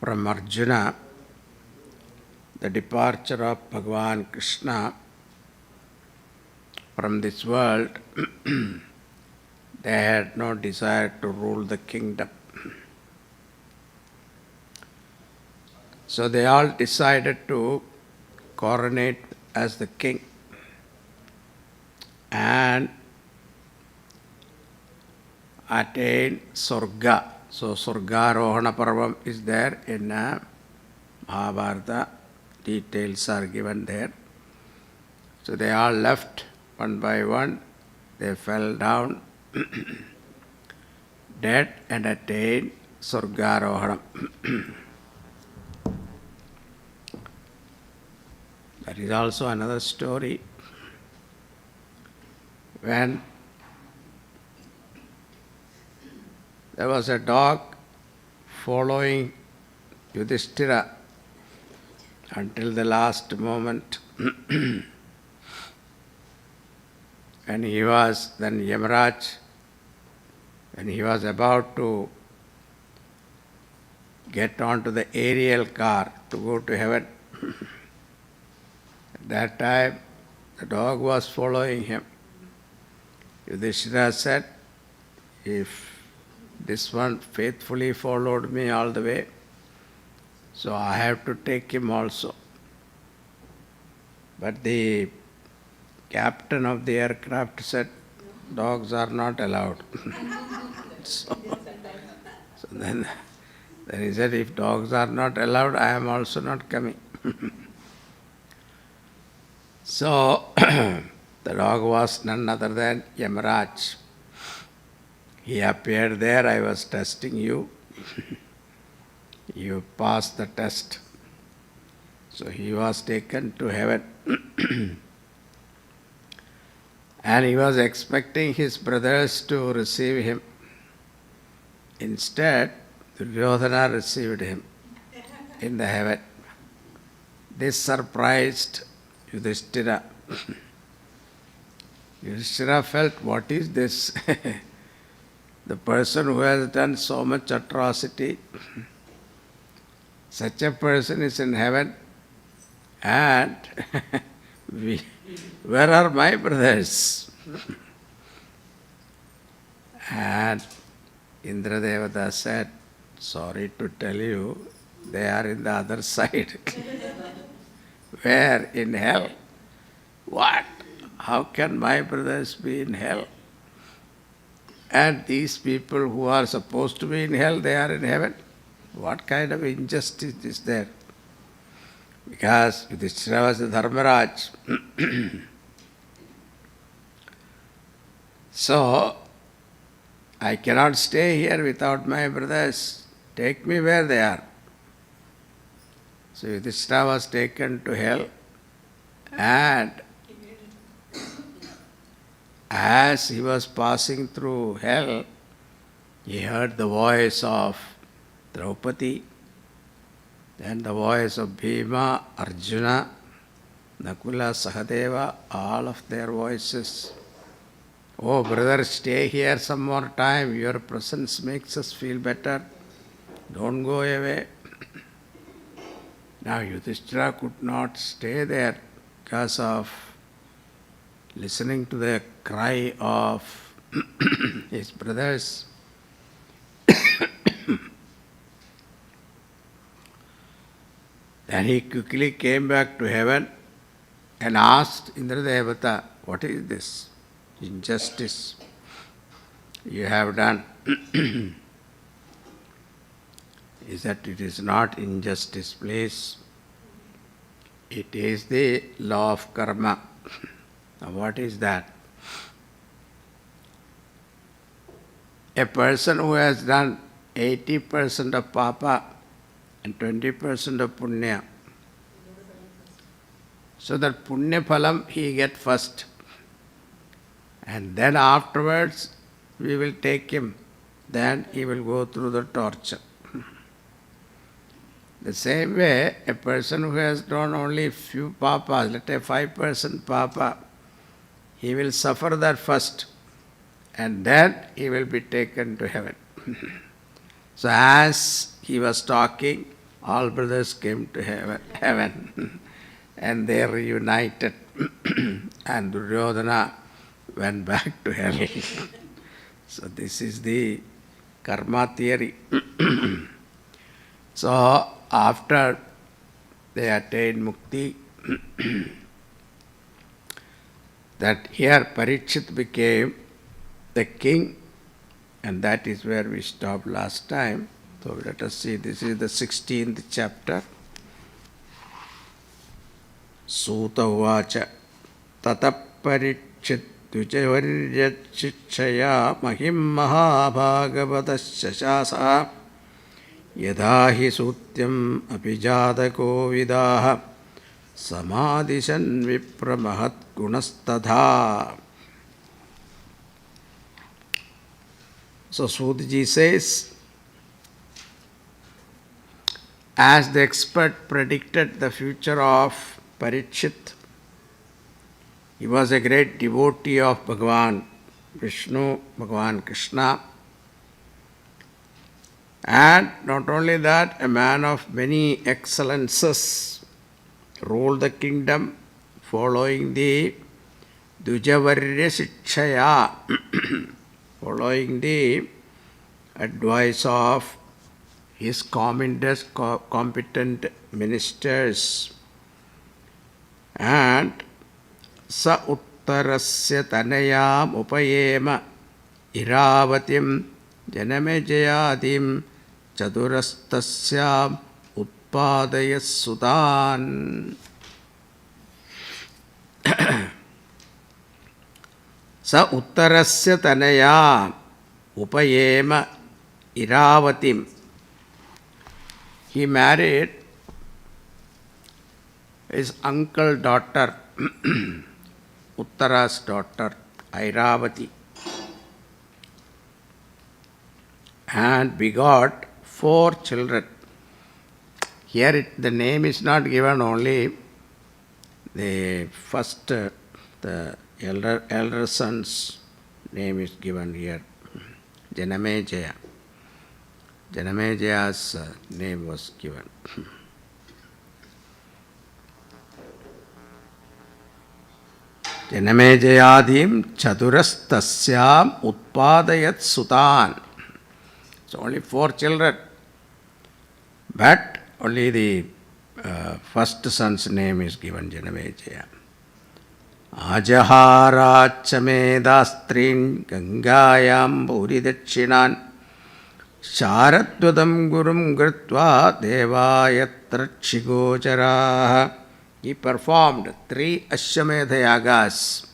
from Arjuna, the departure of Bhagavan Krishna from this world, they had no desire to rule the kingdom. So they all decided to coronate as the king and attain Surga. So Surgarohana Parvam is there in Mahabharata. Details are given there. So they all left one by one. They fell down dead and attained Surgarohana. That is also another story. When there was a dog following Yudhishthira until the last moment, and he was, then Yamaraj, when he was about to get onto the aerial car to go to heaven, at that time the dog was following him. Yudhishthira said, if this one faithfully followed me all the way, so I have to take him also. But the captain of the aircraft said, dogs are not allowed. so then he said, if dogs are not allowed, I am also not coming. So the dog was none other than Yamaraj. He appeared there, I was testing you. You passed the test. So he was taken to heaven. And he was expecting his brothers to receive him. Instead, Duryodhana received him in the heaven. This surprised Yudhishthira. Yudhishthira felt, what is this? The person who has done so much atrocity, such a person is in heaven, and where are my brothers? And Indradevata said, sorry to tell you, they are in the other side. Where? In hell. What? How can my brothers be in hell? And these people who are supposed to be in hell, they are in heaven. What kind of injustice is there? Because Yudhishthira was the Dharmaraj. So, I cannot stay here without my brothers. Take me where they are. So Yudhishthira was taken to hell, and as he was passing through hell, he heard the voice of Draupadi, then the voice of Bhima, Arjuna, Nakula, Sahadeva, all of their voices. Oh brother, stay here some more time, your presence makes us feel better, don't go away. Now Yudhishthira could not stay there because of listening to the cry of his brothers. Then he quickly came back to heaven and asked Indradevata, what is this injustice you have done? He said, it is not injustice, please. It is the law of karma. Now what is that? A person who has done 80% of papa and 20% of punya, so that punya phalam he get first. And then afterwards we will take him. Then he will go through the torture. The same way, a person who has done only few papas, let's say 5% papa, he will suffer that first, and then he will be taken to heaven. So as he was talking, all brothers came to heaven and they reunited and Duryodhana went back to hell. So this is the karma theory. So after they attained mukti, that here Parikshit became the king, and that is where we stopped last time. So let us see, this is the 16th chapter. Suta uvacha tata Parikshit Dvijavaryachichaya mahim mahabhagavatasya shasa yadha hi sutyam apijadako vidaha samadishan vipramahat gunastadha. So Sudji says, as the expert predicted the future of Parikshit, he was a great devotee of Bhagavan Vishnu, Bhagavan Krishna, and not only that, a man of many excellences, ruled the kingdom following the Dvijavarya Shikshaya, following the advice of his competent ministers. And sa uttarasya tanayam upayema iravatim janame jayadim chadurastasyam utpadayas sudan. Sa uttarasya tanayam upayema iravatim. He married his uncle's daughter, Uttara's daughter, Airavati, and begot 4 children. Here the name is not given, only the first, the elder son's name is given here, Janamejaya. Janamejaya's name was given. Janamejayadim chadurastasyam utpadayat sutan. So only 4 children, but only the first son's name is given, Janamejaya. Ajaharachamedastrin gangayam buridakshinan Sharadvadam Gurum Gritva Devayatra Chigocharaha. He performed 3 Ashwamedha Yagas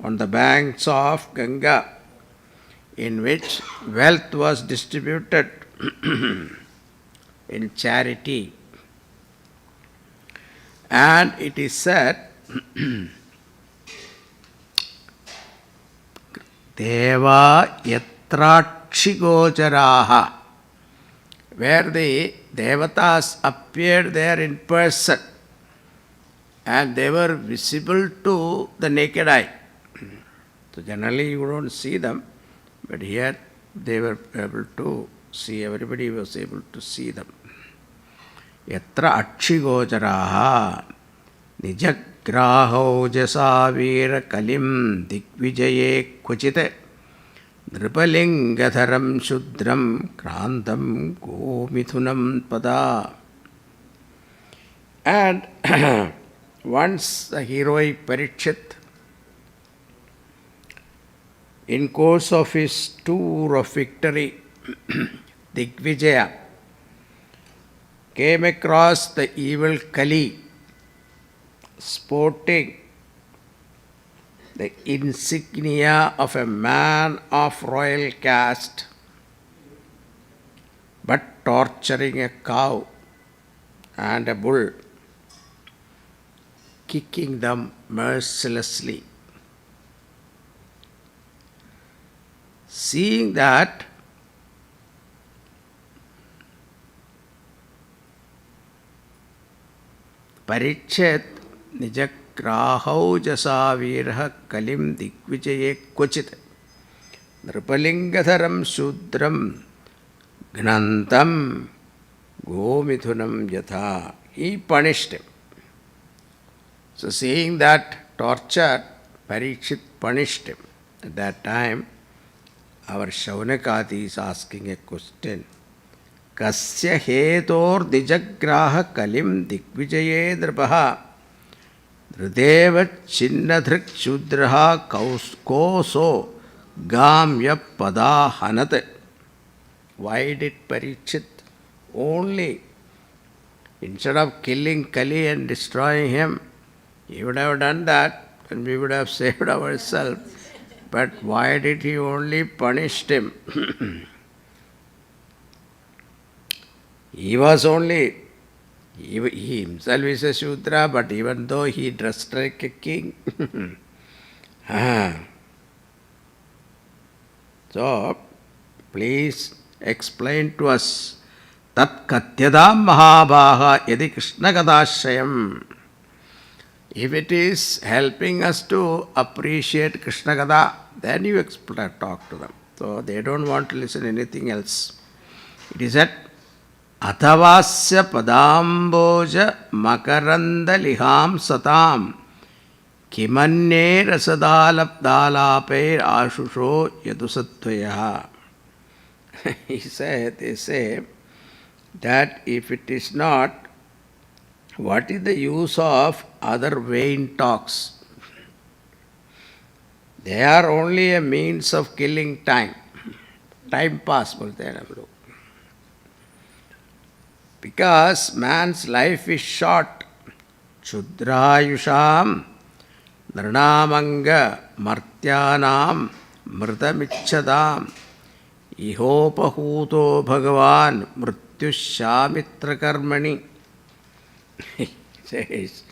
on the banks of Ganga, in which wealth was distributed in charity. And it is said, Deva Yatrakshigocharaha, where the Devatas appeared there in person and they were visible to the naked eye. So generally you don't see them, but here they were able to see, everybody was able to see them. Yatra akshigocharaha nijagraho jasavira kalim dikvijaye kvachite Nripalingatharam Shudram Krantam Gomithunam Pada. And once the heroic Parikshit, in course of his tour of victory, Digvijaya, came across the evil Kali, sporting the insignia of a man of royal caste, but torturing a cow and a bull, kicking them mercilessly. Seeing that, Parikshit nijagrahau jasavirha kalim dikvijaye kvachit nripalingatharam shudram gnantam Gomithunam Yatha. He punished him. So seeing that torture, Parikshit punished him. At that time, our Shaunakadi is asking a question. Kasya hetor dijagraha kalim dikvijaye drapaha dhrudeva chinnadhrik shudraha koso gamya pada hanat. Why did Parikshit only, instead of killing Kali and destroying him, he would have done that and we would have saved ourselves. But why did he only punish him? He was only, he himself is a Shudra, but even though he dressed like a king. So, please explain to us. Tat katyadam mahabhaga yadi Krishna kadashayam. If it is helping us to appreciate Krishna Kada, then you talk to them. So they don't want to listen to anything else. It is at Athavasya Padamboja Makaranda Liham Satam Kimanye Rasadalape Ashusho Yadusattvayaha. They say that if it is not, what is the use of other vain talks? They are only a means of killing time. Time pass bolte hain hum log. Because man's life is short. Chudrayusham nranamanga martyanam mృతమిచ్చదాం ihopahuto bhagavan mrityushamitra karmani. He says,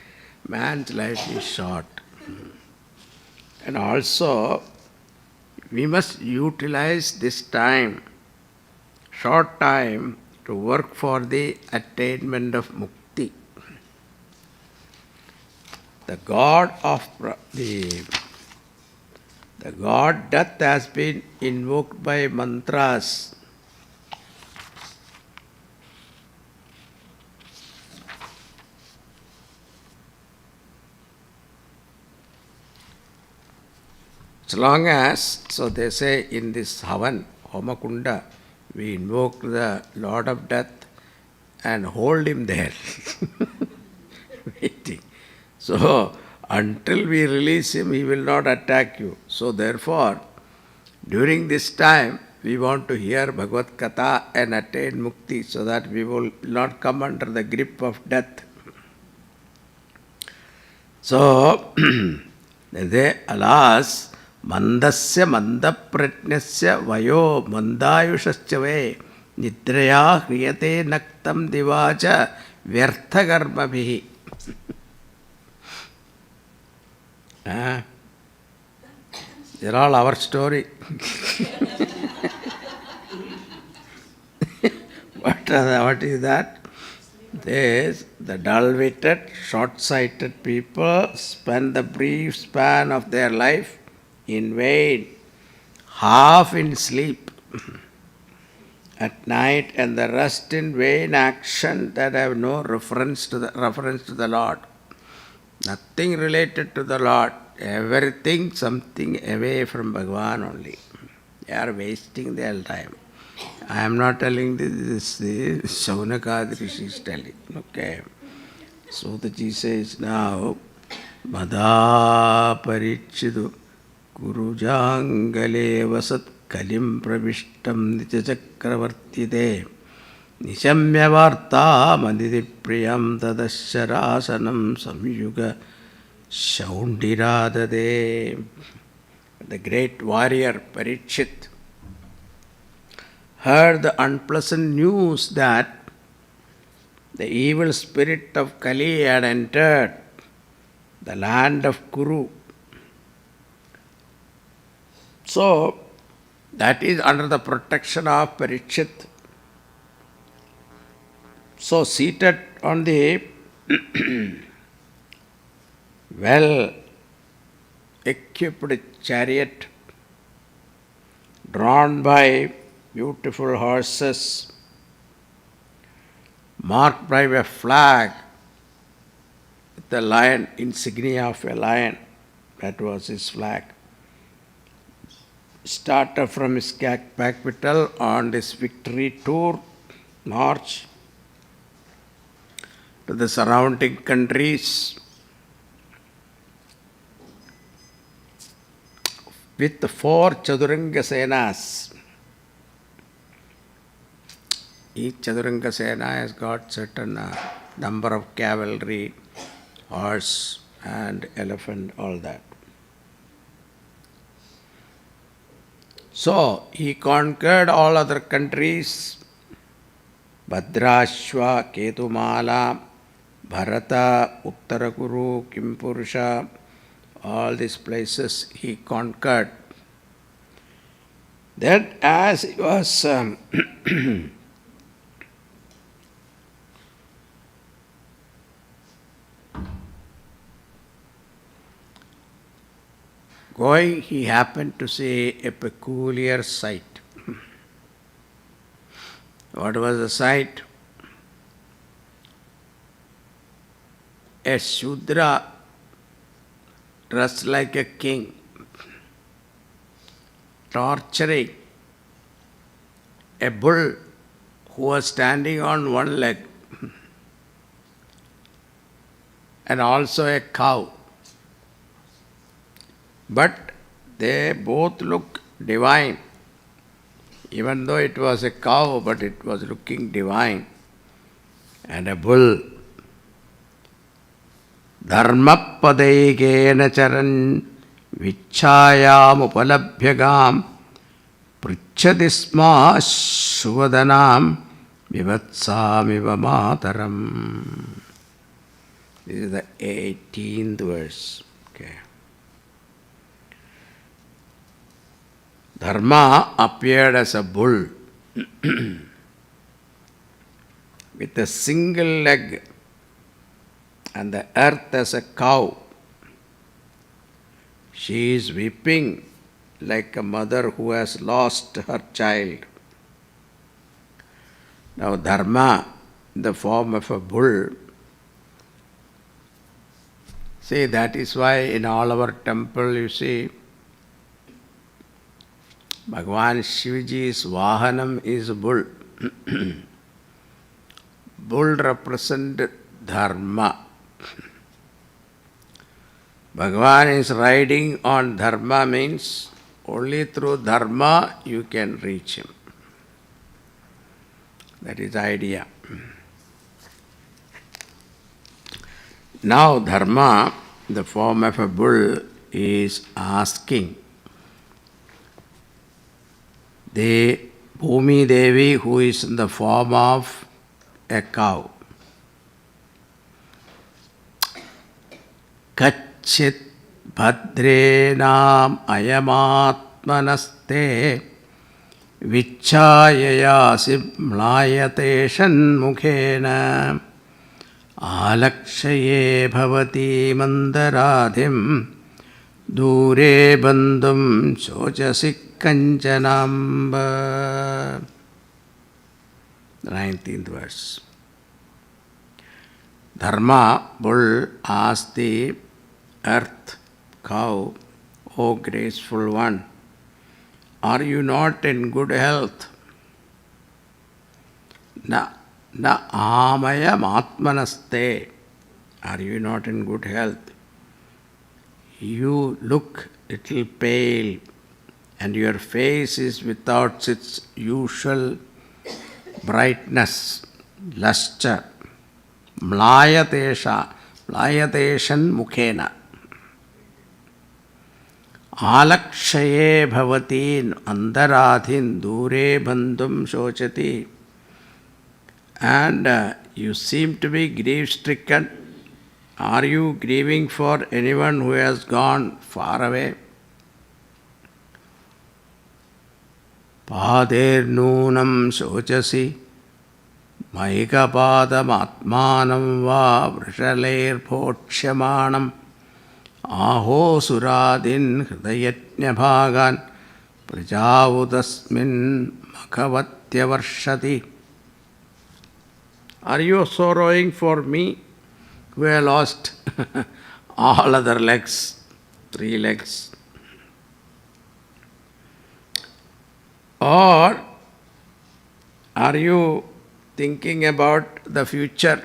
man's life is short. And also, we must utilize this time, short time, to work for the attainment of mukti. The god death has been invoked by mantras. As long as, so they say in this Havan, Homakunda, we invoke the Lord of Death and hold him there, waiting. So, until we release him, he will not attack you. So, therefore, during this time, we want to hear Bhagavad Katha and attain Mukti so that we will not come under the grip of death. So, they, alas, Mandasya mandapratnyasya vayo mandayushasya nidraya hriyate naktam divacha vyarthakarmabhihi. They're all our story. What is that? The dull-witted, short-sighted people spend the brief span of their life in vain, half in sleep at night, and the rest in vain action that have no reference to the Lord. Nothing related to the Lord. Everything something away from Bhagavan only. They are wasting their time. I am not telling this the Shaunaka Rishi is telling. Okay. So the Ji says now, Madha Parichidu Gurujangale Vasat Kalim Pravishtam Nichachakravartide Nishamya Varta Mandidi Priyam Tadasharasanam Samyuga Shaundiradade. The great warrior Parikshit heard the unpleasant news that the evil spirit of Kali had entered the land of Kuru. So, that is under the protection of Parikshit. So, seated on the well-equipped chariot, drawn by beautiful horses, marked by a flag, the lion, insignia of a lion. That was his flag. Started from his capital on this victory tour, march to the surrounding countries with 4 Chaduranga Senas. Each Chaduranga Sena has got certain number of cavalry, horse and elephant, all that. So, he conquered all other countries, Bhadrashva, Ketumala, Bharata, Uttarakuru, Kimpurusha, all these places he conquered. Then as he was going, he happened to see a peculiar sight. What was the sight? A Shudra dressed like a king, torturing a bull who was standing on one leg, and also a cow. But they both look divine. Even though it was a cow, but it was looking divine. And a bull. Dharma padaikena charan vichayam upalabhyagam prichati sma suvadanam vivatsamiva mataram. This is the 18th verse. Okay. Dharma appeared as a bull with a single leg, and the earth as a cow. She is weeping like a mother who has lost her child. Now Dharma, in the form of a bull, see, that is why in all our temple you see Bhagavan Shivaji's Vahanam is a bull. Bull represents Dharma. Bhagavan is riding on Dharma means only through Dharma you can reach him. That is the idea. Now Dharma, in the form of a bull, is asking the Bhumi Devi, who is in the form of a cow. Kachit bhadrenam ayamatmanaste vichayayasi mlayate shanmukhena alakshaye bhavati mandaradhim dure bandhum sochasi Kanchanamba. 19th verse. Dharma, bull, asked the earth, cow, O graceful one, are you not in good health? Na amayam atmanaste. Are you not in good health? You look little pale, and your face is without its usual brightness, luster. Mlayateshan mukhena. Alakshaye bhavatin andaradhin dure bandhum shochati. And you seem to be grief-stricken. Are you grieving for anyone who has gone far away? Padernoonam shochasi maikapadam atmanam va vrishalair phokshamanam aho suradin hridayatnya bhagan prajavudasmin makhavatya varshati. Are you sorrowing for me who have lost all other legs, 3 legs? Or are you thinking about the future?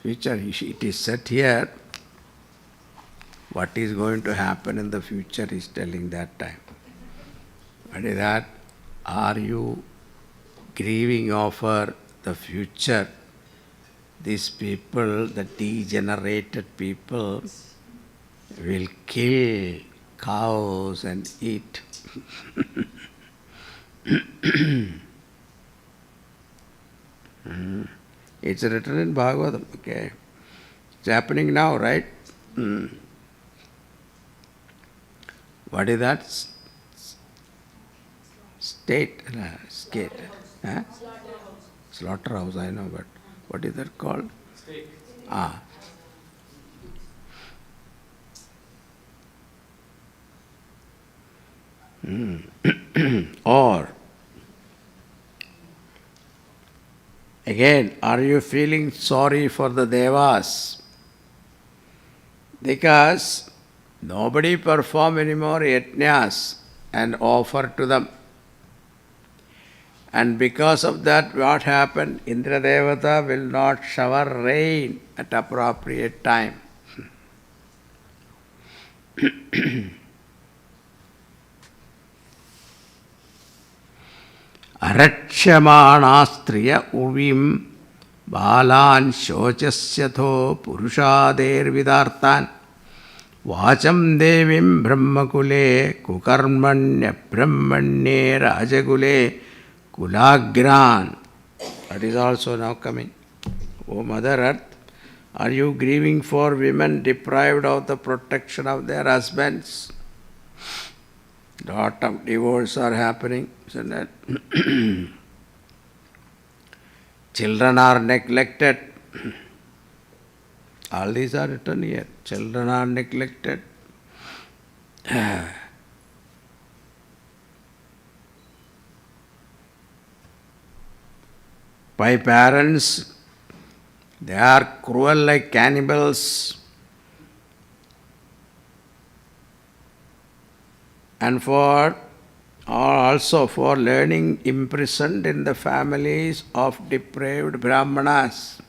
Future, it is said here, what is going to happen in the future is telling that time. What is that? Are you grieving over the future? These people, the degenerated people, will kill cows and eat. It's written in Bhagavatam, okay? It's happening now, right? What is that? Skate. Huh? Slaughterhouse, I know, but what is that called? Steak. Ah. Or, again, are you feeling sorry for the Devas? Because nobody perform anymore yajnas and offer to them. And because of that, what happened? Indra Devata will not shower rain at appropriate time. Arakshamanastriya uvim balan shochasyatho purushader vidartan vacham devim brahmakule kukarmanya brahmanye rajagule kulagran. That is also now coming. O Mother Earth, are you grieving for women deprived of the protection of their husbands? Lot of divorce are happening, isn't it? Children are neglected. All these are written here. Children are neglected. By parents, they are cruel like cannibals. And also for learning imprisoned in the families of depraved Brahmanas,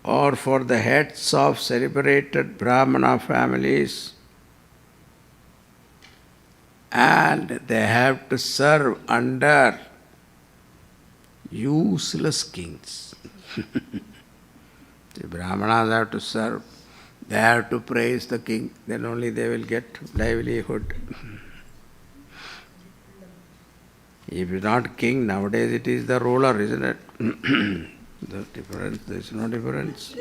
or for the heads of celebrated Brahmana families, and they have to serve under useless kings. The Brahmanas have to serve. They have to praise the king, then only they will get livelihood. If you are not king, nowadays it is the ruler, isn't it? The difference, there is no difference.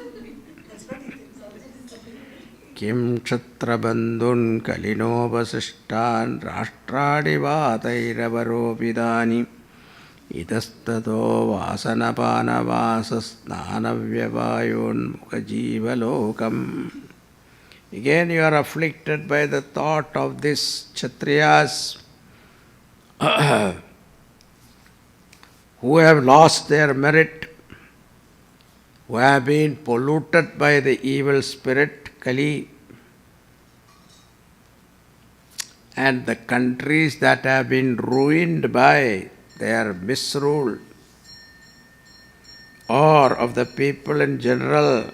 Kim kshatra bandhun kalino vasishtan rashtradivatairavaro itastato vasanapana vasasnanavyavayon mukhajivalokam. Again you are afflicted by the thought of these Kshatriyas who have lost their merit, who have been polluted by the evil spirit Kali, and the countries that have been ruined by their misrule, or of the people in general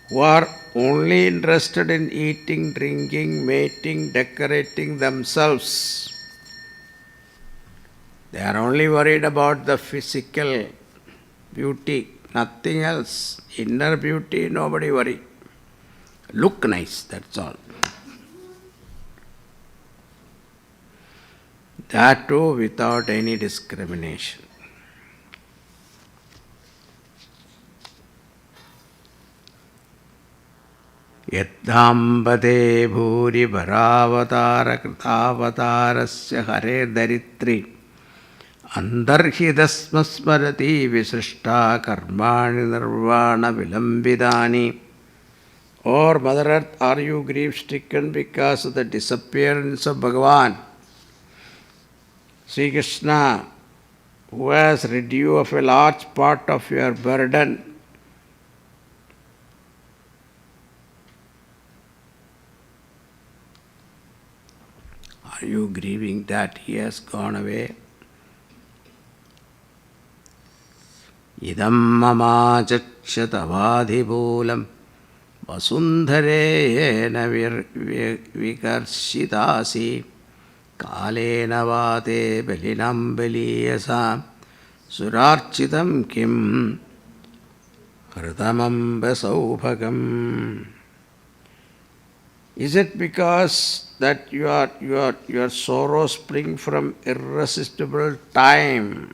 who are only interested in eating, drinking, mating, decorating themselves. They are only worried about the physical beauty, nothing else. Inner beauty, nobody worry. Look nice, that's all. That too without any discrimination. Yadhambade bhuri bharavatara kritaavatarasya hare daritri Antarhidasmasmarati visrishta karmani nirvana vilambidani. Or Mother Earth, are you grief-stricken because of the disappearance of Bhagavan? Sri Krishna, who has rid you of a large part of your burden, are you grieving that he has gone away? Idam mama chakshatavadhibulam vasundhareyena vikarshitasi kalena vate balinam baliyasa surarchitam kim hritamam basaubhagam. Is it because that your sorrow spring from irresistible time?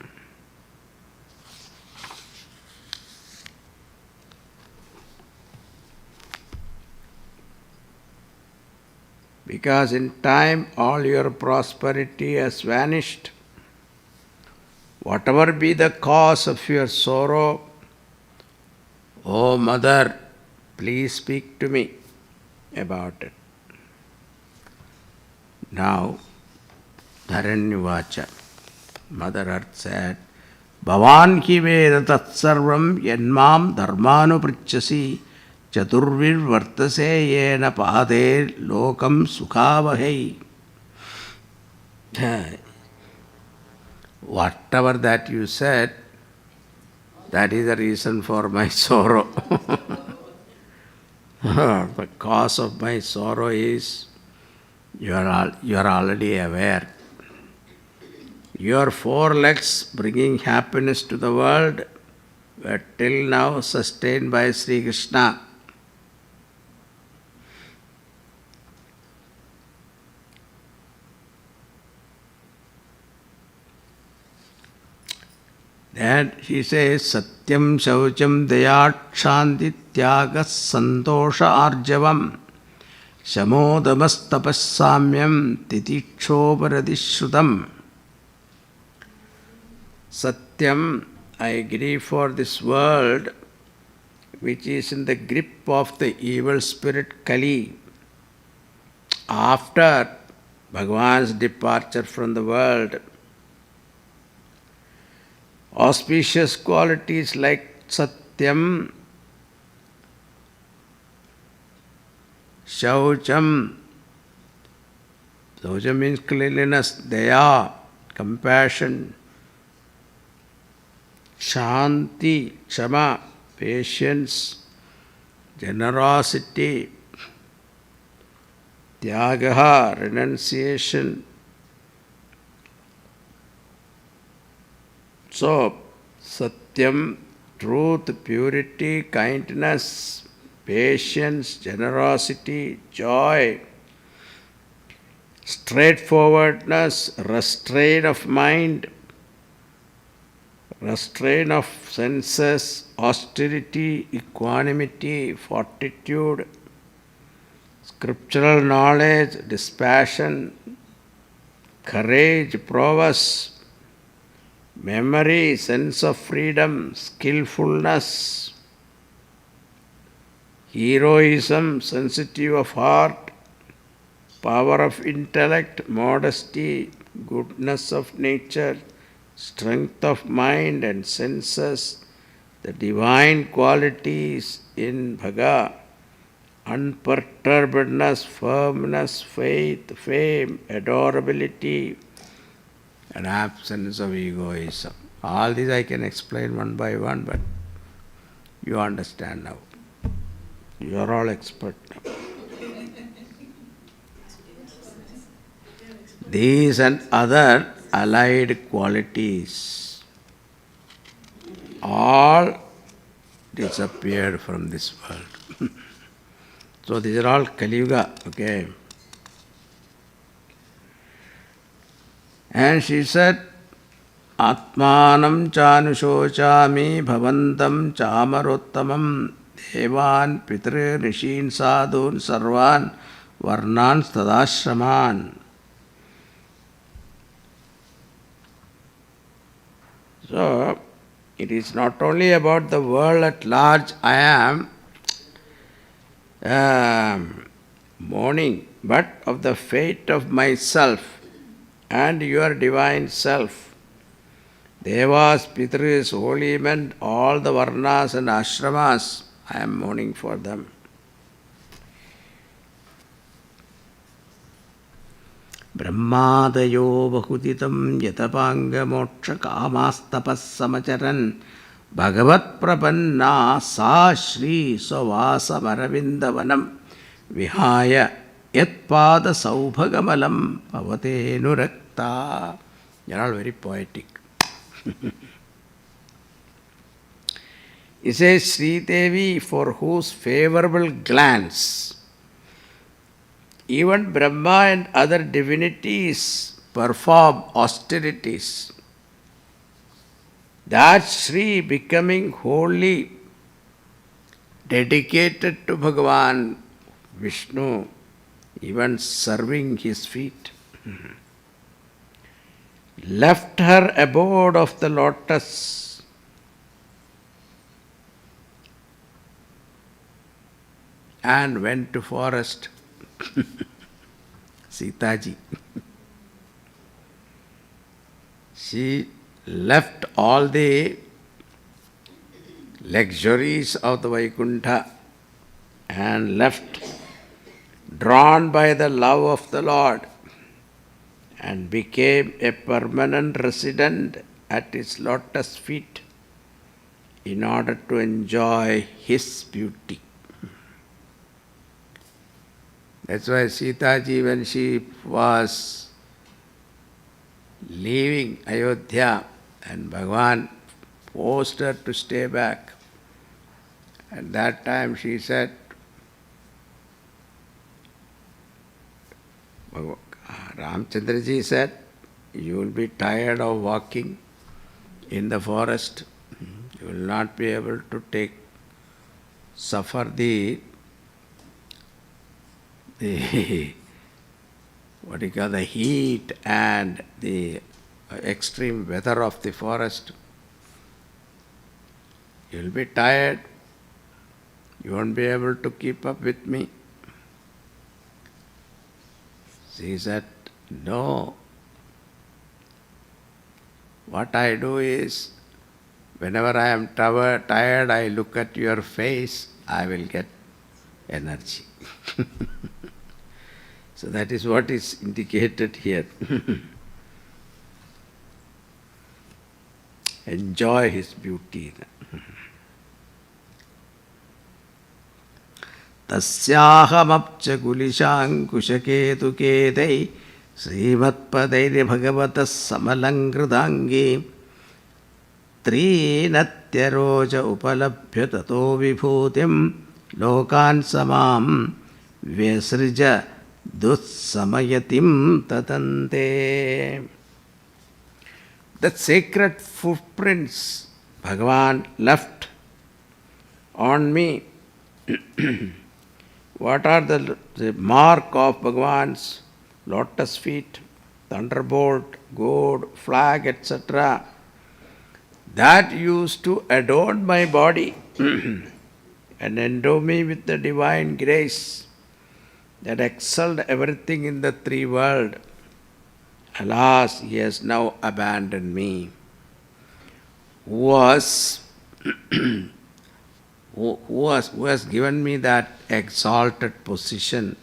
Because in time all your prosperity has vanished. Whatever be the cause of your sorrow, O Mother, please speak to me about it. Now, Dharanyavacha, Mother Earth said, Bhavan ki veda tatsarvam yanmam dharmanu pritchasi chaturvir vartase yena pade lokam sukhavahai. Whatever that you said, that is the reason for my sorrow. The cause of my sorrow is, you are already aware. Your 4 legs bringing happiness to the world were till now sustained by Sri Krishna. And he says, Satyam Shaucham Dayat Shanti Tyagas Santosha Arjavam Shamodamastapasamyam Titikshoparadishrutam. Satyam, I grieve for this world which is in the grip of the evil spirit Kali. After Bhagavan's departure from the world, auspicious qualities like Satyam, Shaucham, Shaucham means cleanliness, Daya, compassion, Shanti, Kshama, patience, generosity, Tyagaha, renunciation. So, Satyam, truth, purity, kindness, patience, generosity, joy, straightforwardness, restraint of mind, restraint of senses, austerity, equanimity, fortitude, scriptural knowledge, dispassion, courage, prowess, memory, sense of freedom, skillfulness, heroism, sensitive of heart, power of intellect, modesty, goodness of nature, strength of mind and senses, the divine qualities in Bhaga, unperturbedness, firmness, faith, fame, adorability, and absence of egoism. All these I can explain one by one, but you understand now. You are all expert now. These and other allied qualities all disappeared from this world. So these are all Kali Yuga, okay. And she said, Atmanam chanushochami bhavantam chamarottamam devan pitri rishin sadhun sarvan varnan stadashraman. So, it is not only about the world at large I am mourning, but of the fate of myself and your divine self. Devas, Pitris, holy men, all the Varnas and Ashramas, I am mourning for them. Brahmadayo bahutitam yatapanga moksha kamastapas samacharan Bhagavat prapanna sa shri savasa maravindavanam vihaya yatpada saubhagamalam pavate nurakta. You are all very poetic. He says, Sri Devi, for whose favorable glance even Brahma and other divinities perform austerities, that Sri becoming wholly dedicated to Bhagavan Vishnu, even serving his feet, left her abode of the lotus and went to forest. Sitaji. She left all the luxuries of the Vaikuntha and left, drawn by the love of the Lord, and became a permanent resident at his lotus feet in order to enjoy his beauty. That's why Sitaji, when she was leaving Ayodhya and Bhagavan forced her to stay back, at that time she said, Ramchandraji said, you will be tired of walking in the forest. You will not be able to suffer the the heat and the extreme weather of the forest. You will be tired. You won't be able to keep up with me. She said, no. What I do is, whenever I am tired, I look at your face, I will get energy. So that is what is indicated here. Enjoy his beauty. Tasyahamapcha kulishankushaketuketei Srimatpadairi bhagavatas samalangrudangi Trinatyaroja upalabhya tato vibhutim Lokan samam vyasrija dussamayatim tatante. The sacred footprints Bhagavan left on me. What are the mark of Bhagavan's lotus feet, thunderbolt, gourd, flag, etc. That used to adorn my body and endow me with the divine grace that excelled everything in the three worlds. Alas, he has now abandoned me. Who has given me that exalted position?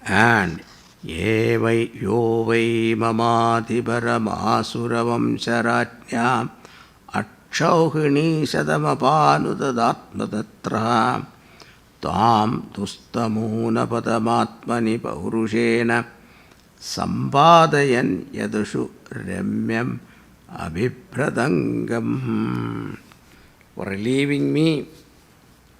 And yo vai mamati paramasuravam Akshauhini sadamapanudadaatmatatra Tam tustamuna padamatmani paurushena Sambadayan yadushu remyam abhipradangam. For relieving me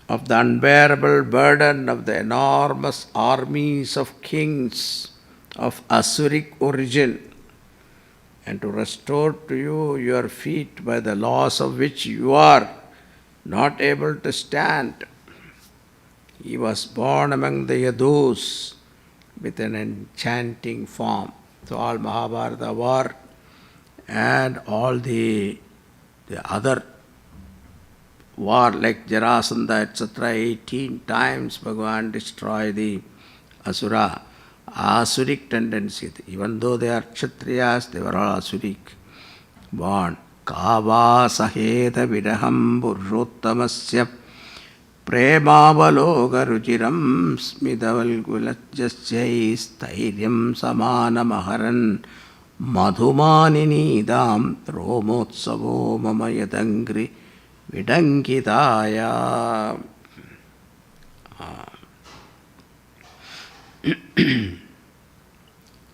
of the unbearable burden of the enormous armies of kings of Asuric origin, and to restore to you your feet by the loss of which you are not able to stand. He was born among the Yadus with an enchanting form. So all Mahabharata war and all the other war like Jarasandha, etc., 18 times Bhagavan destroyed the Asura. Asuric tendency. Even though they are Kshatriyas, they were all Asuric born. Kava saheta vidaham purushottamasya premavaloga ruchiram smidavalgulajasya stairyam samanamaharan madhumaninidam romotsavo mama yadangri vidankitaya.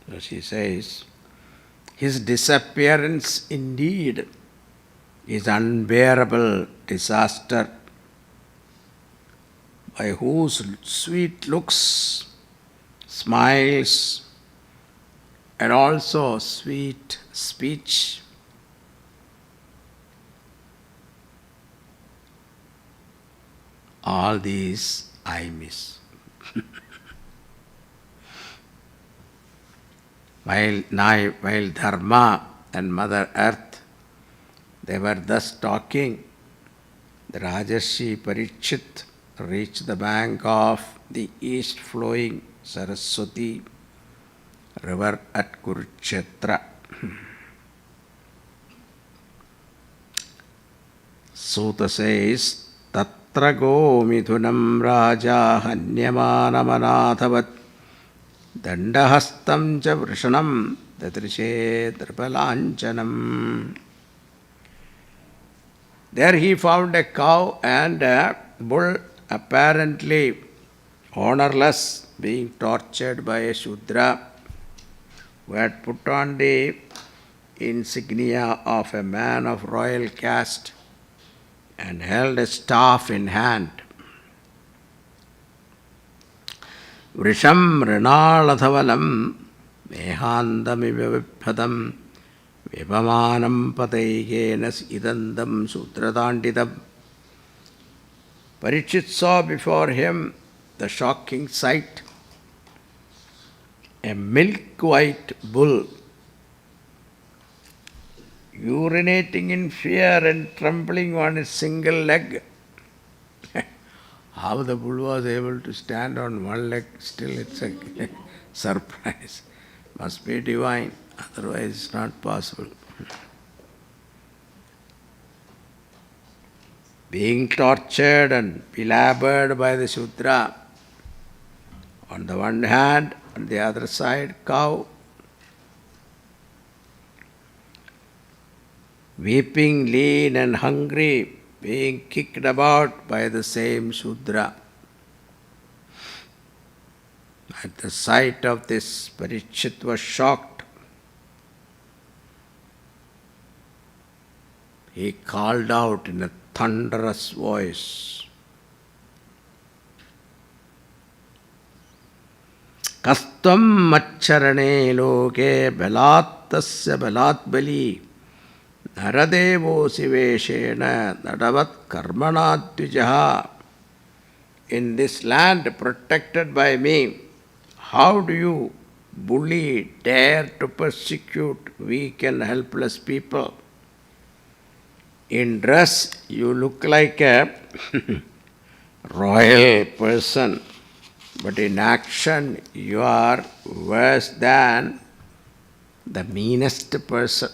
So she says, his disappearance indeed is unbearable disaster, by whose sweet looks, smiles, and also sweet speech all these I miss. While Dharma and Mother Earth, they were thus talking, the Rajarshi Parikshit reached the bank of the east flowing Saraswati river at Kurukshetra. Suta says, Tatra go midhunam raja hanyamanamanathavat dandahastam cha vrishanam dadrishe tripalanchanam. There he found a cow and a bull apparently ownerless, being tortured by a Shudra who had put on the insignia of a man of royal caste and held a staff in hand. Vrisham rinaladhavalam mehandamiva vibhadam vipamanam pataigenas idandam sutradandidam. Parikshit saw before him the shocking sight, a milk-white bull urinating in fear and trembling on its single leg. How the bull was able to stand on one leg, still it's a surprise. Must be divine, otherwise it's not possible. Being tortured and belabored by the Shudra, on the one hand, on the other side, cow, weeping, lean and hungry, being kicked about by the same Shudra. At the sight of this, Parikshit was shocked. He called out in a thunderous voice, Kastvam macharane loke balattasya balatbali naradevo siveshena nadavat karmanadvijaha. In this land protected by me, how do you, bully, dare to persecute weak and helpless people? In dress, you look like a royal person, but in action, you are worse than the meanest person.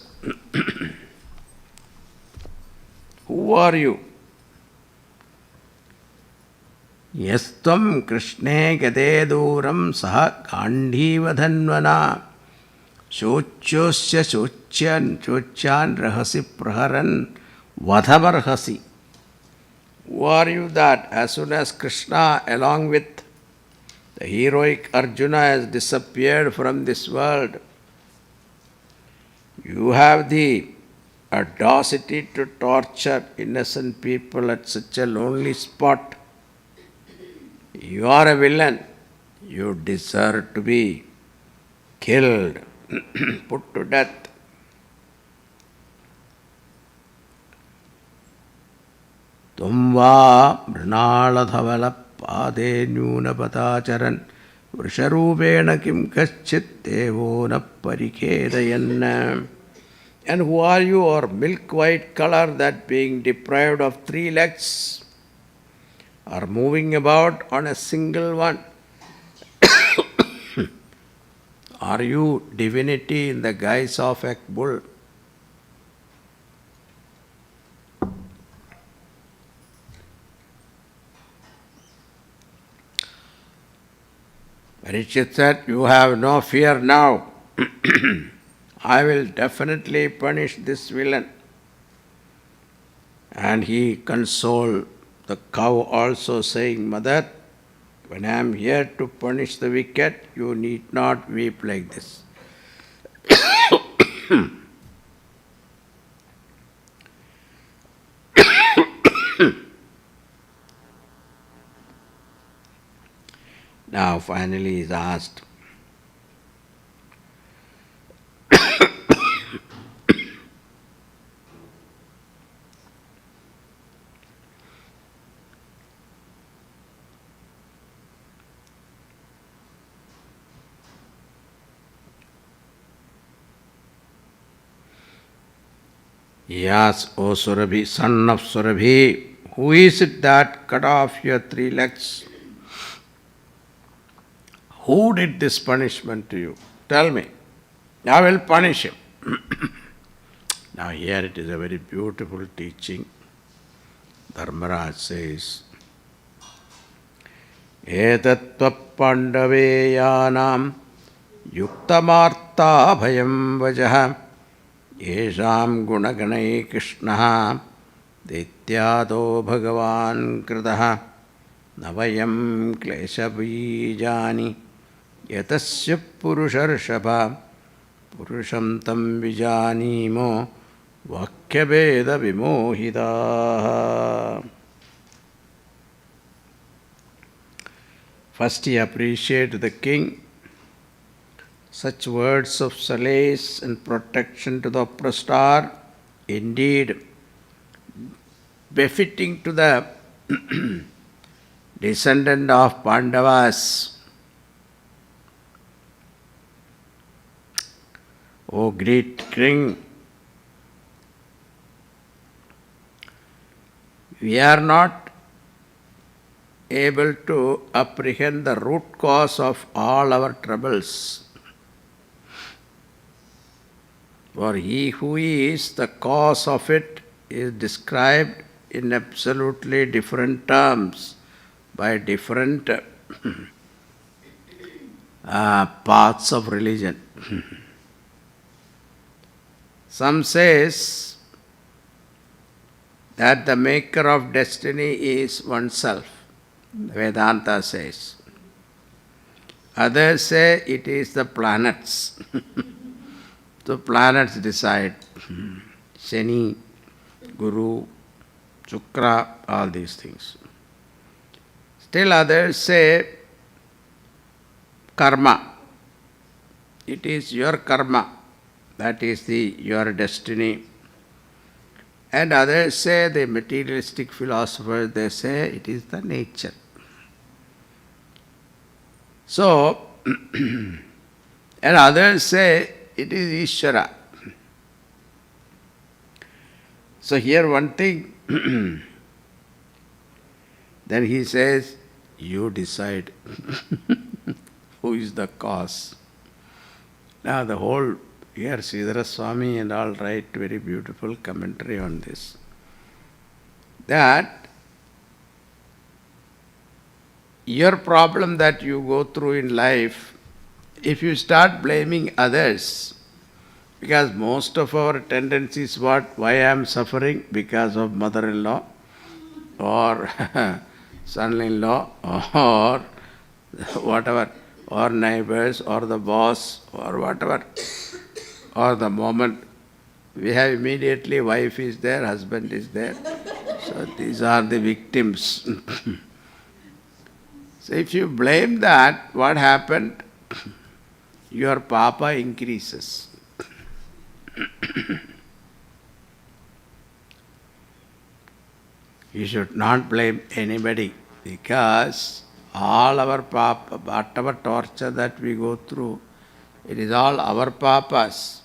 Who are you? Yastvam Krishne gade duram saha kandhivadhanvana shochosya shochyan rahasi praharan vadhavarhasi. Who are you that as soon as Krishna along with the heroic Arjuna has disappeared from this world, you have the audacity to torture innocent people at such a lonely spot? You are a villain. You deserve to be killed, put to death. Tumva mrinaladhavala pade nyunapatacharan Vrisharupena kim kaschit devo na parikedayan. And who are you? Or milk white color, that being deprived of three legs, are moving about on a single one. Are you divinity in the guise of a bull? Parikshit said, you have no fear now. I will definitely punish this villain. And he consoled the cow also, saying, Mother, when I am here to punish the wicked, you need not weep like this. Now finally he is asked, Yes, O Surabhi, son of Surabhi, who is it that cut off your three legs? Who did this punishment to you? Tell me. I will punish him. Now here it is a very beautiful teaching. Dharmaraj says, Etatva pandaveyanam yuktamarta bhayam vajaha yesham gunaganai krishnaha dityado bhagavan kritaha navayam kleshabijani yatasya purusharshapha purusham tam vijanimo vakyabeda vimohitaha. First he appreciated the king. Such words of solace and protection to the oppressed are indeed befitting to the descendant of Pandavas. O great king, we are not able to apprehend the root cause of all our troubles. For he who is the cause of it is described in absolutely different terms by different paths of religion. Some says that the maker of destiny is oneself. Vedanta says. Others say it is the planets. So planets decide. Shani, Guru, Shukra, all these things. Still others say karma. It is your karma. That is your destiny. And others say, the materialistic philosophers, they say it is the nature. So, and others say it is Ishvara. So here one thing, then he says, you decide who is the cause. Now the whole, here Sridhara Swami and all write very beautiful commentary on this. That your problem that you go through in life, if you start blaming others, because most of our tendency is what? Why I am suffering? Because of mother-in-law or son-in-law or whatever, or neighbors or the boss or whatever. Or the moment we have immediately wife is there, husband is there. So these are the victims. So if you blame that, what happened? Your papa increases. You should not blame anybody because All our papa, whatever torture that we go through, it is all our papas.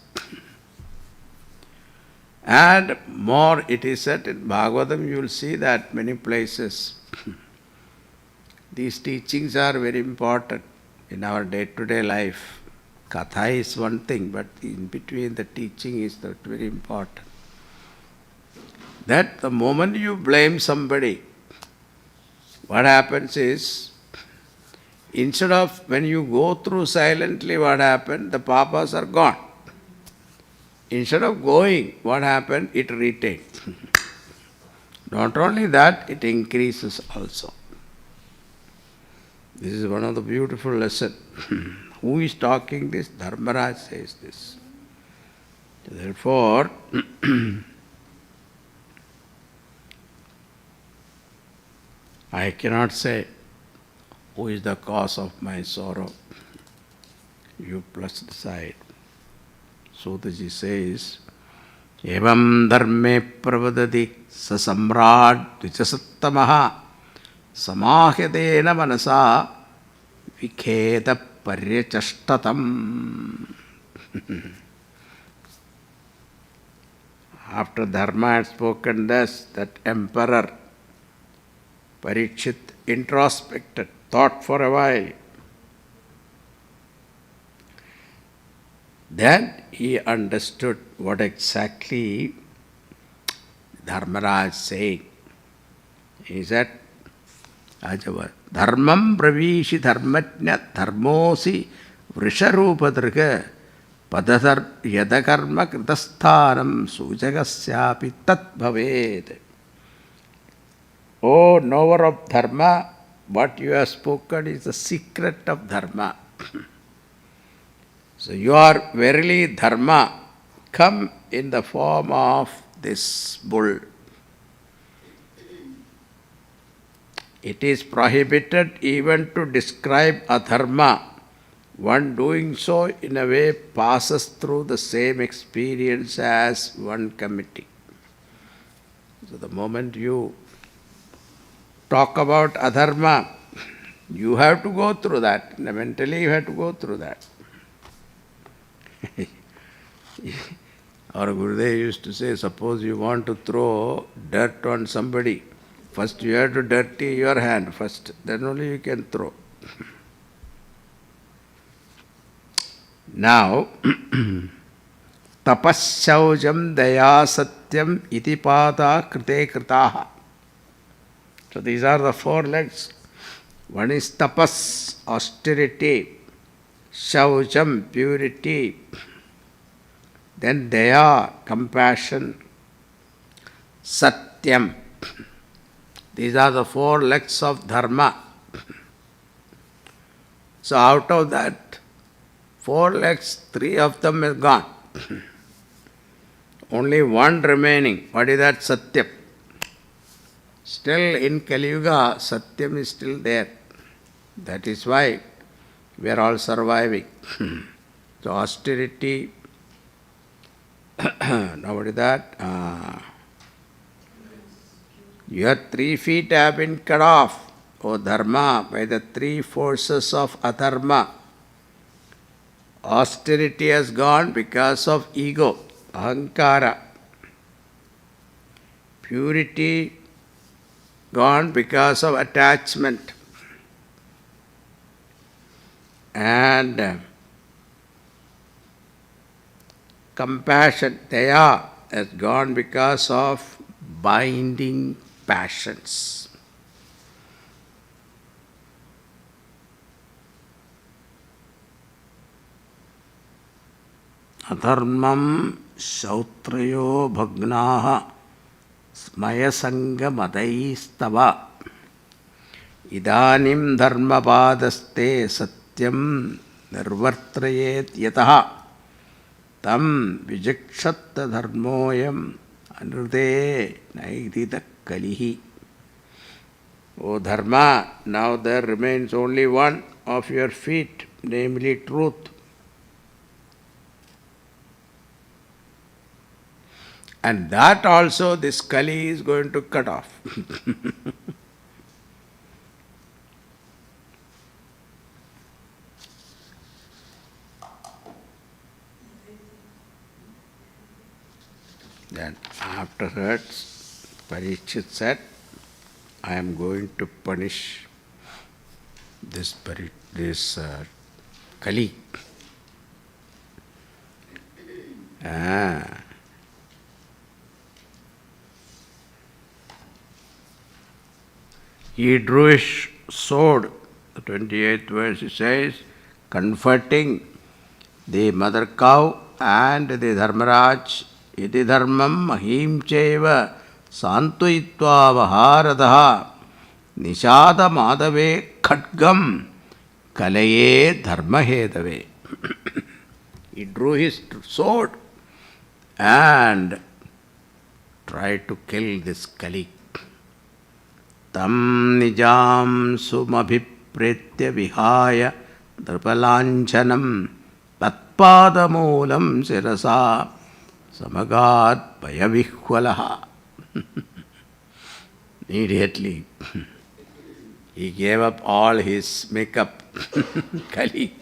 And more it is said in Bhagavatam, you will see that many places. These teachings are very important in our day-to-day life. Katha is one thing, but in between the teaching is that very important. That the moment you blame somebody, what happens is, instead of when you go through silently, what happened? The papas are gone. Instead of going, what happened? It retained. Not only that, it increases also. This is one of the beautiful lessons. Who is talking this? Dharmaraj says this. Therefore, I cannot say who is the cause of my sorrow. You plus decide. Sutaji says, Evam dharme pravadati sa samrad vichasattamaha samahyadeena manasa vikheda paryachashtatam. After Dharma had spoken thus, that emperor Parikshit introspected, thought for a while. Then he understood what exactly Dharmaraj is saying. He said, Dharmam pravishi dharmatnya dharmosi vrisharupadrika padadhar yadakarma kritasthanam sujagasyapi tat bhaved. O knower of dharma, what you have spoken is the secret of dharma. So you are verily dharma, come in the form of this bull. It is prohibited even to describe adharma. One doing so in a way passes through the same experience as one committing. So the moment you talk about adharma, you have to go through that. Mentally you have to go through that. Our Gurudev used to say, suppose you want to throw dirt on somebody, first you have to dirty your hand first, then only you can throw. Now, tapasyajam daya satyam iti pada krite kritaha. So these are the four legs. One is tapas, austerity, shaujam, purity, then daya, compassion, satyam. These are the four legs of dharma. So out of that four legs, three of them is gone. Only one remaining. What is that? Satyam. Still in Kali Yuga, Satyam is still there. That is why we are all surviving. So austerity, now what is that? Your 3 feet have been cut off, O Dharma, by the 3 forces of adharma. Austerity has gone because of ego, ahankara. Purity gone because of attachment. And compassion, daya, has gone because of binding passions. Adharmam shautrayo bhagnaha smayasangamadaistava idanim dharmapadaste satyam nirvartrayet yataha tam vijikshatta dharmoyam anrude naidita kalihi. O Dharma, now there remains only one of your feet, namely truth. And that also this Kali is going to cut off. Afterwards, Parikshit said, I am going to punish this Kali. He drew his sword. The 28th verse says, comforting the mother cow and the Dharmaraj, iti dharmam mahim cheva santuyitva vaharadaha nishada madave khatgam kalaye dharmahedave. He drew his sword and tried to kill this Kali. Tam nijam sumabhipretya vihaya drupalanchanam tatpadamulam sirasa samagat payavihvalaha. Immediately, he gave up all his makeup, Kali,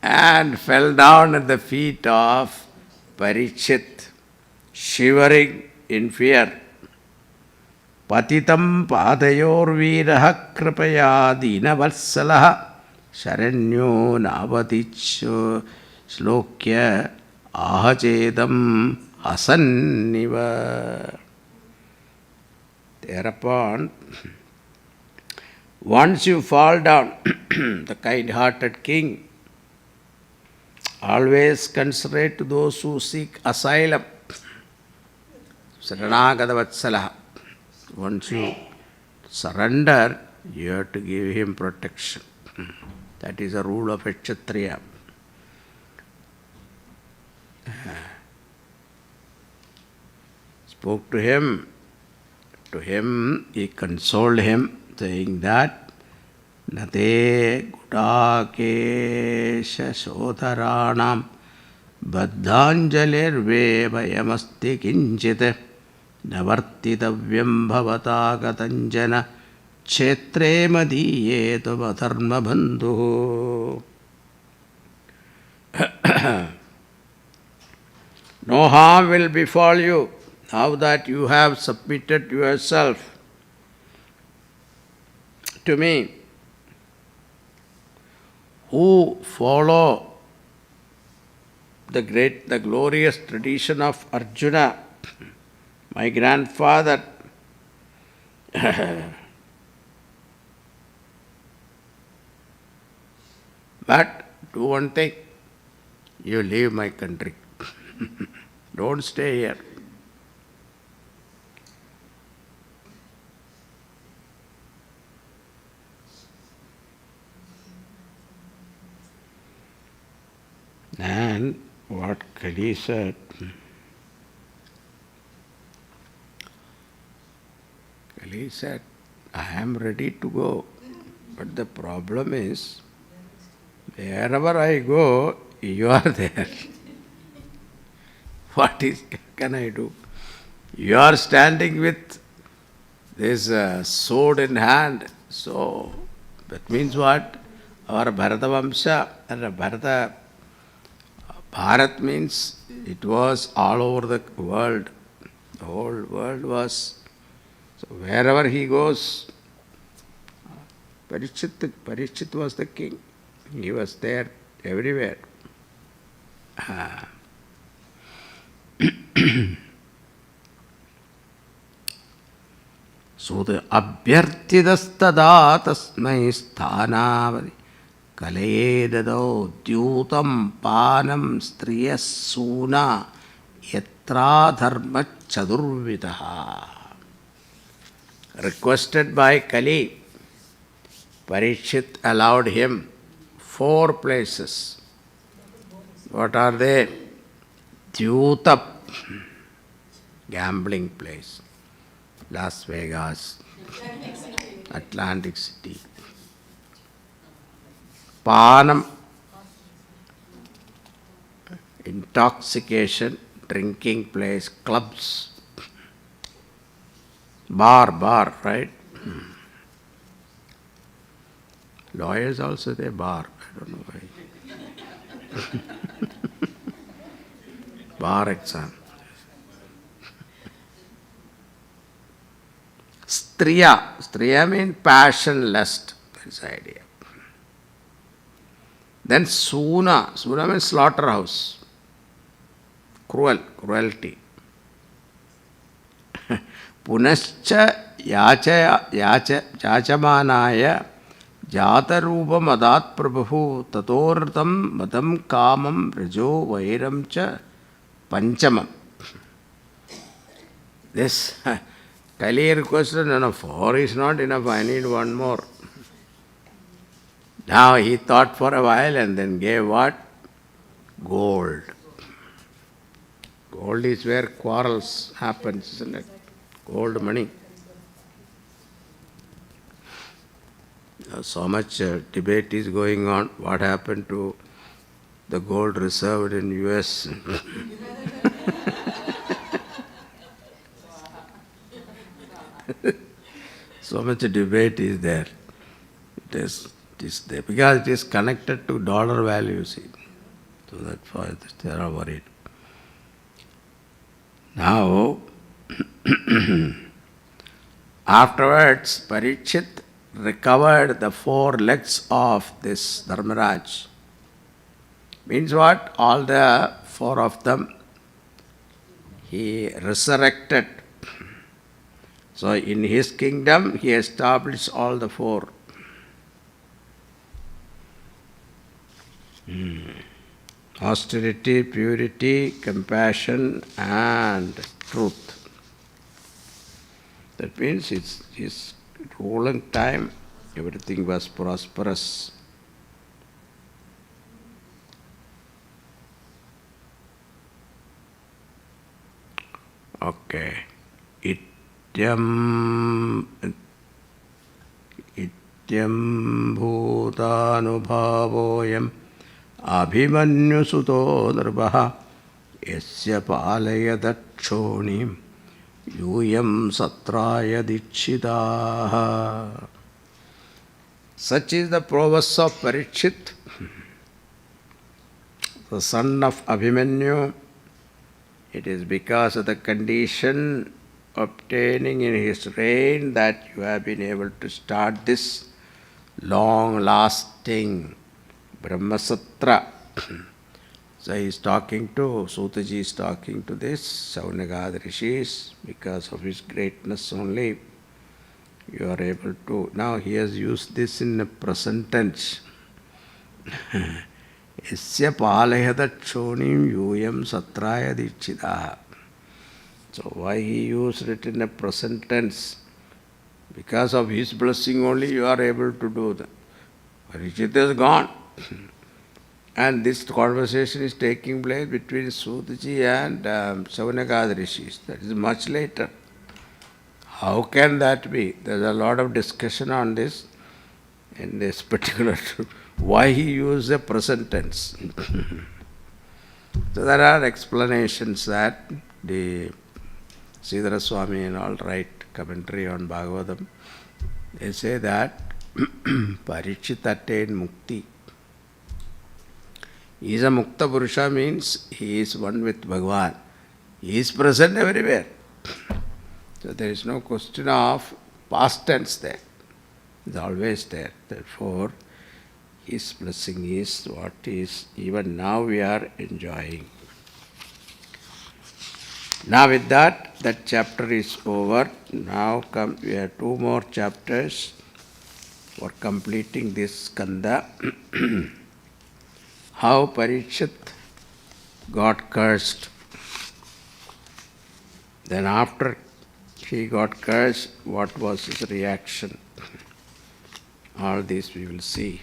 and fell down at the feet of Parikshit, shivering in fear. Patitam padayor viraha kripaya dinavalsalaha sharanyo navaticho slokya ahachedam hasanniva. Thereupon, once you fall down, the kind-hearted king always considerate to those who seek asylum. Saranagata vatsalaha. Once you surrender, you have to give him protection. That is a rule of a Kshatriya. Spoke to him. To him, he consoled him, saying that Nate Gudakesha Sodharanam Baddhanjalir Vayamasti Kinchite Navartitavyam Bhavata Gatanjana Kshetre Madiye Tavadharma Bandhu. No harm will befall you now that you have submitted yourself to me. Who follow the glorious tradition of Arjuna, my grandfather, but do one thing, you leave my country. Don't stay here. And what Kali said, I am ready to go, but the problem is, wherever I go, you are there. What can I do? You are standing with this sword in hand. So, that means what? Our Bharata Vamsha and Bharat means it was all over the world. The whole world was. So wherever he goes, Parikshit was the king. He was there everywhere. So the abhyarthidastada tasmai sthanavadi kalaye dadau dyutam panam striyas suna yatra dharma chadurvidaha. Requested by Kali, Parikshit allowed him 4 places. What are they? Dyutam, gambling place. Las Vegas, Atlantic City. Panam, intoxication, drinking place, clubs. Bar, right? Lawyers also say bar. I don't know why. Bar exam. striya. Striya means passion, lust. That's the idea. Then suna. Suna means slaughterhouse. Cruelty. Punascha yachamanaya jatarupa madat prabhu tatortam madam kamam rajo vairam cha panchamam. This Kali requested, no, 4 is not enough, I need one more. Now he thought for a while and then gave what? Gold. Gold is where quarrels happen, isn't it? Gold money. So much debate is going on. What happened to the gold reserved in US? So much debate is there. It is there because it is connected to dollar value, see. So that's why they are worried. Now, afterwards, Parikshit recovered the 4 legs of this Dharmaraj. Means what? All the 4 of them he resurrected. So in his kingdom he established all the 4. Austerity, purity, compassion and truth. That means his ruling time, everything was prosperous. Okay. Ityam bhutanubhavoyam abhimanyusuto nirvaha yasya palayadakshonim yuyam satraya dikshitaha. Such is the prowess of Parikshit, the son of Abhimanyu. It is because of the condition obtaining in his reign that you have been able to start this long-lasting Brahmasatra. So he is talking to, Sutaji is talking to this, Saunagada Rishis, because of his greatness only you are able to. Now he has used this in the present tense. Isya palayadakshonim yuyam satraya dikshitaha. So why he used it in the present tense? Because of his blessing only you are able to do that. Parikshit is gone. And this conversation is taking place between Sutaji and Saunagada Rishis. That is much later. How can that be? There is a lot of discussion on this in this particular why he used the present tense. So there are explanations that the Sridhara Swami and all write commentary on Bhagavatam. They say that Parikshit attained mukti. He is a mukta purusha means he is one with Bhagavan. He is present everywhere. So there is no question of past tense there. It is always there. Therefore, his blessing is what is even now we are enjoying. Now with that chapter is over. Now we have 2 more chapters for completing this skanda. How Parikshit got cursed. Then after he got cursed, what was his reaction? All this we will see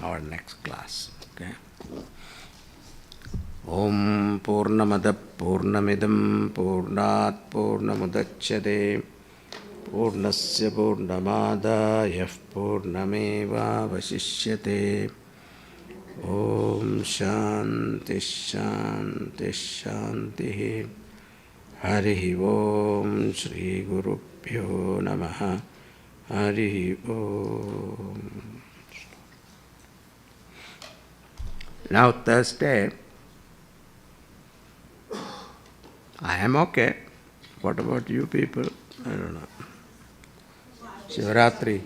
our next class. Okay. Om Purnamada Purnamidam Purnat Purnamudachyate Purnasya Purnamadaya Purnameva Vasishyate. Om Shanti Shanti Shanti. Hari Om Shri Gurubhyo Namaha. Hari Om. Now Thursday, I am okay. What about you people? I don't know. Shivaratri.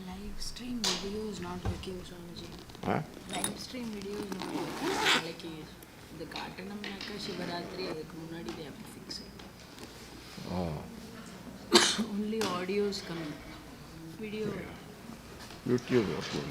Live stream video is not working, Swamiji. Huh? Live stream video is not working. Like the Katanamnaka Shivaratri, adukku munadi they have to fix it. Oh. Only audio is coming. Video. YouTube. Okay.